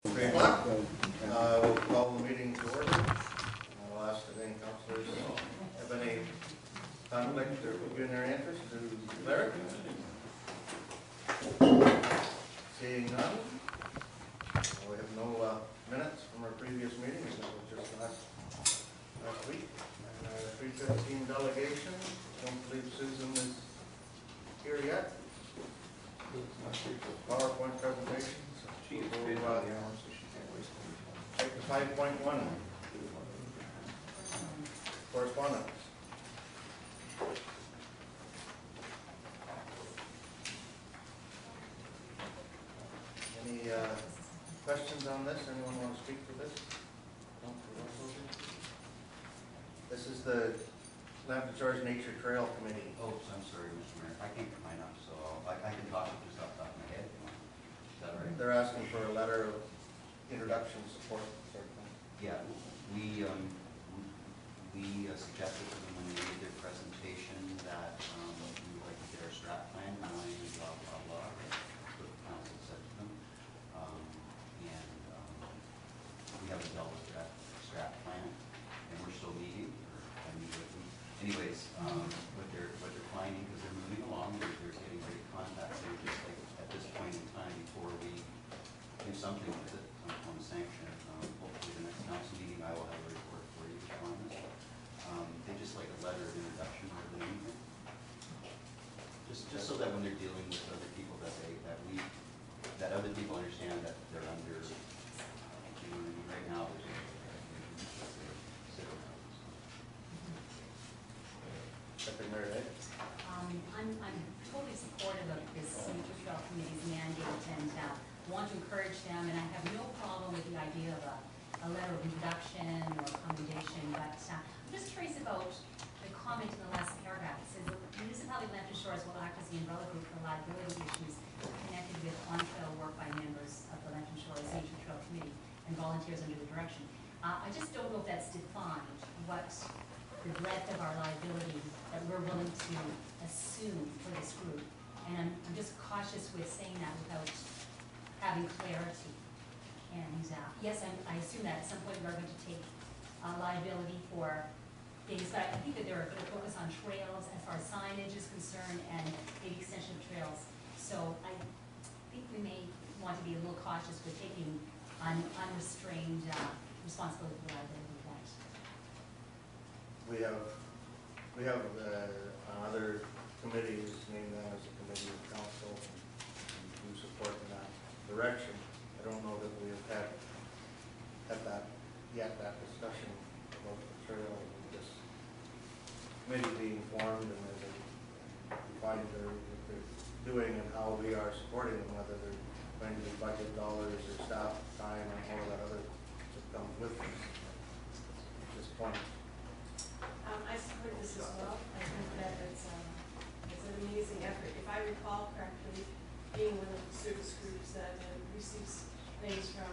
3 o'clock. We'll call the meeting to order. I'll ask if any councillors have any conflict or pecuniary interest to declare it. Seeing none, we have no minutes from our previous meetings. That was just last week. And our 315 delegation. Don't believe Susan is here yet. PowerPoint presentation. So we'll take the 5.1 correspondence. Any questions on this? Anyone want to speak to this? No? This is the Lambton Shores Nature Trail Committee. Oh, I'm sorry, Mr. Mayor. I can't get mine up, so I can talk it just off the top of my head. Is that right? They're asking for a letter of introduction support, sort of thing. Yeah, we suggested to them when they made their presentation that we would like to get our strat plan going and blah, blah, blah. That's what the council said to them. We haven't dealt with that strat plan, and we're still meeting, or I meet with them. Anyways, what they're finding, because they're moving along, they're getting great contacts. They're just like at this point in time, before we do something with it, some form of sanction. Hopefully the next council meeting I will have a report for you on this. They just like a letter of introduction more than anything. Just so that when they're dealing with other people that other people understand that they're under, right now there's I'm totally supportive of this Nature Trail Committee's mandate and want to encourage them, and I have no problem with the idea of a letter of introduction or commendation, but I'm just curious about the comment in the last paragraph. It says the municipality of Lambton Shores will act as the umbrella group for liability issues connected with on-trail work by members of the Lambton Shores Nature Trail Committee and volunteers under the direction. I just don't know if that's defined, what the breadth of our liability that we're willing to assume for this group. And I'm just cautious with saying that without having clarity. And yes, I assume that at some point we're going to take liability for things, but I think that they're going to focus on trails as far as signage is concerned and maybe extension of trails. So I think we may want to be a little cautious with taking unrestrained responsibility for liability of that. We have other committees named that as a committee of council and who support in that direction. I don't know that we have had that discussion about the trail and this committee being formed and as they define what they're doing and how we are supporting them, whether they're going to be budget dollars or staff time and all of that other that comes with this at this point. I support this as well. I think that it's an amazing effort. If I recall correctly, being one of the service groups that receives things from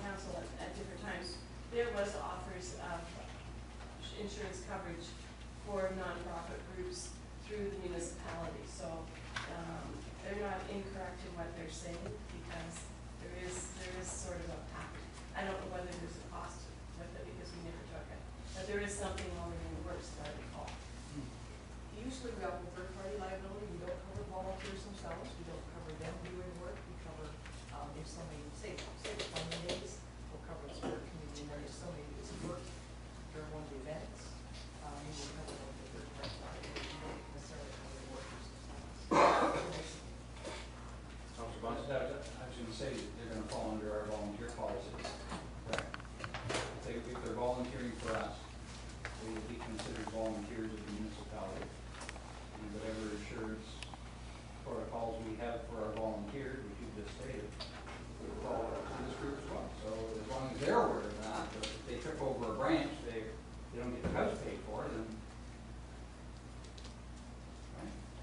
council at different times, there was offers of insurance coverage for nonprofit groups through the municipality. So they're not incorrect in what they're saying, because there is sort of a package. I don't know whether there's a cost with it because we never took it, but there is something already in the works that I recall. Usually we have third-party liability. We don't cover volunteers themselves. We don't cover them doing work. We cover if somebody, say the funding days, we'll cover the sport committee, and then if somebody is worked during one of the events, we will cover them with third-party liability. We don't necessarily cover the workers themselves. Councilor Bonds? I was going to say they're going to fall under our volunteer policies. Right. If they're volunteering for us, they will be considered volunteers of the municipality. And whatever insurance protocols we have for our volunteers, which you just stated, will fall to this group as well. So as long as they're aware of that, but if they trip over a branch, they don't get their house paid for, then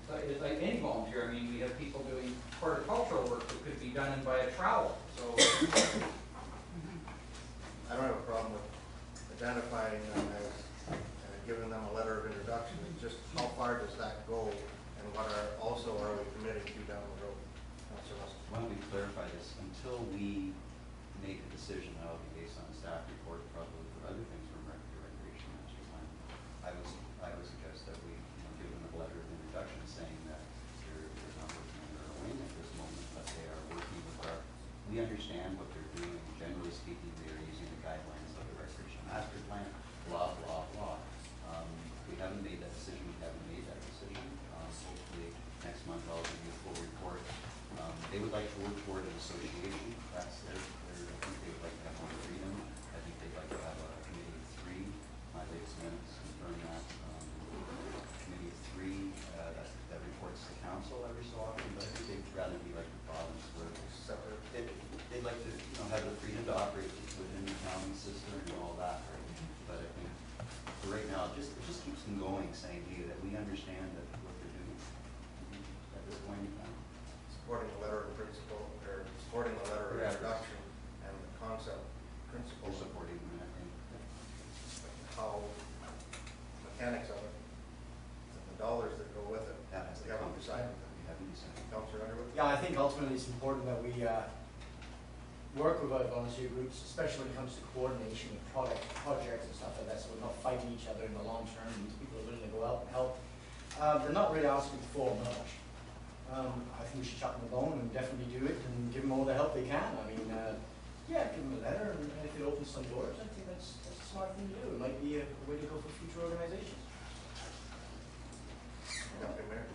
right? It's like any volunteer. I mean, we have people doing horticultural work that could be done by a trowel. So I don't have a problem with identifying them as giving them a letter of introduction. It's just how far does that go, and what are we committing to down the road? That's Mr. Russell. Why don't we clarify this, until we make a decision, that'll be based on a staff report, probably for other things from recreation master plan. I would suggest that we, give them a letter of introduction saying that they're not working on their own at this moment, but they are working with we understand what they're doing, generally speaking, they are using the guidelines of the recreation master plan, blah, blah, blah. We haven't made that decision, hopefully next month I'll give you a full report. They would like to work toward an association, that's I think they would like to have more freedom. I think they'd like to have a committee of three. My latest minutes confirm that. Committee of three, that reports to council every so often, but I think they'd rather be like the province where separate. They'd like to, have the freedom to operate within the county system and all that, right? But I think for right now, it just keeps them going, saying, hey, that we understand that what they're doing at this point in time. Supporting the letter of principle, or supporting the letter of Yeah. introduction and the concept, principle, We're supporting them, I think. how mechanics of it, and the dollars that go with it. That has We to haven't come. decided that. We haven't decided. Councilor Underwood? Yeah, I think ultimately it's important that we work with our volunteer groups, especially when it comes to coordination of projects and stuff like that, so we're not fighting each other in the long term. These people are willing to go out and help. They're not really asking for much. I think we should chuck them a bone and definitely do it and give them all the help they can. I mean, yeah, give them a letter, and if it opens some doors, I think that's a smart thing to do. It might be a way to go for future organizations. Deputy Mayor?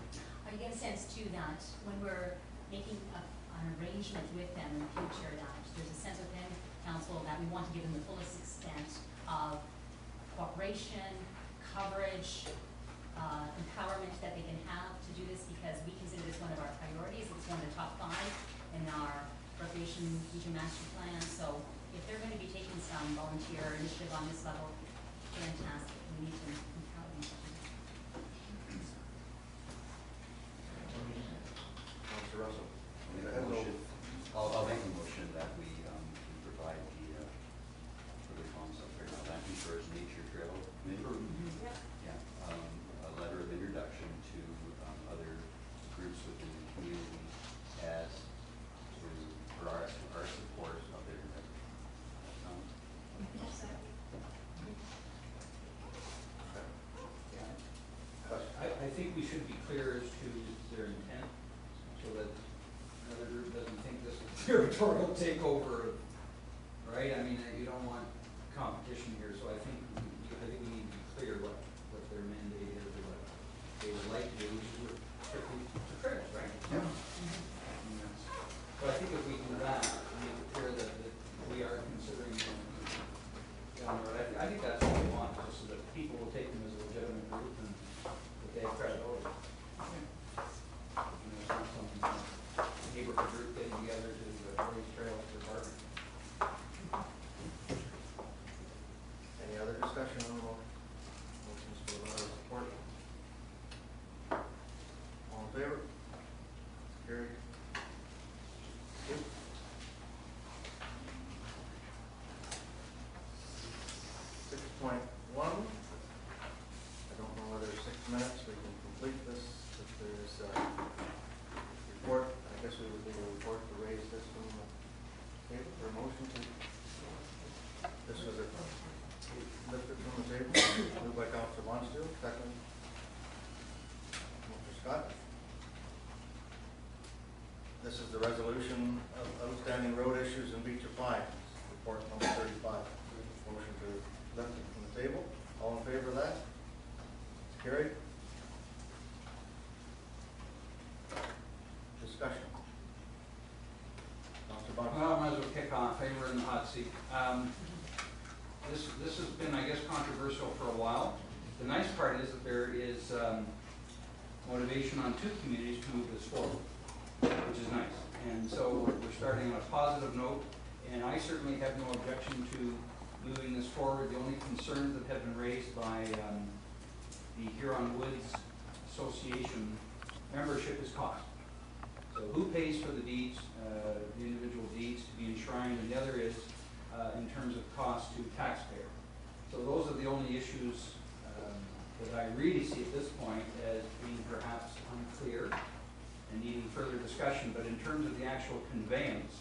I get a sense too that when we're making an arrangement with them in the future, that there's a sense within council that we want to give them the fullest extent of cooperation, coverage, empowerment that they can have to do this, because we consider this one of our priorities. It's one of the top 5 in our recreation region master plan. So if they're going to be taking some volunteer initiative on this level, fantastic. We need to empower them. Councilor Russell? Make a motion. I'll make a motion that we provide the for the concept here now, Land Shores Nature Trail Committee. Yeah, a letter of introduction to other groups within the community as to for our support of their I think we should be clear as to their intent, so that another group doesn't think this is territorial takeover, right? I mean, you don't want competition here, so I think we need to be clear what their mandate is, or what they would like to do, which is strictly to critics, right? Yeah. So I think if we do that, make it clear that we are considering them down the road. I think that's what we want, just so that people will take them as a legitimate group and that they have credibility. It's not some neighborhood group getting together to raise trails for parking. Any other discussion on the motions for the letter of support? All in favor? Carried. Thank you. 6.1. I don't know whether 6 minutes we can complete this. If there's a report, I guess we would need a report to raise this from the table for a motion to. This was lifted from the table. Moved by Councilor Lonsdale, second. Mr. Scott. This is the resolution of outstanding road issues and beach fines. Report number 35. Motion to lift it from the table. All in favor of that? Carried. Discussion. Councilor Bonner. Well, I might as well kick off. Hey, we're in the hot seat. This has been, I guess, controversial for a while. The nice part is that there is motivation on 2 communities to move this forward, which is nice. And so we're starting on a positive note, and I certainly have no objection to moving this forward. The only concerns that have been raised by the Huron Woods Association membership is cost. So who pays for the deeds, the individual deeds to be enshrined, and the other is in terms of cost to taxpayer. So those are the only issues that I really see at this point as being perhaps unclear. and needing further discussion, but in terms of the actual conveyance,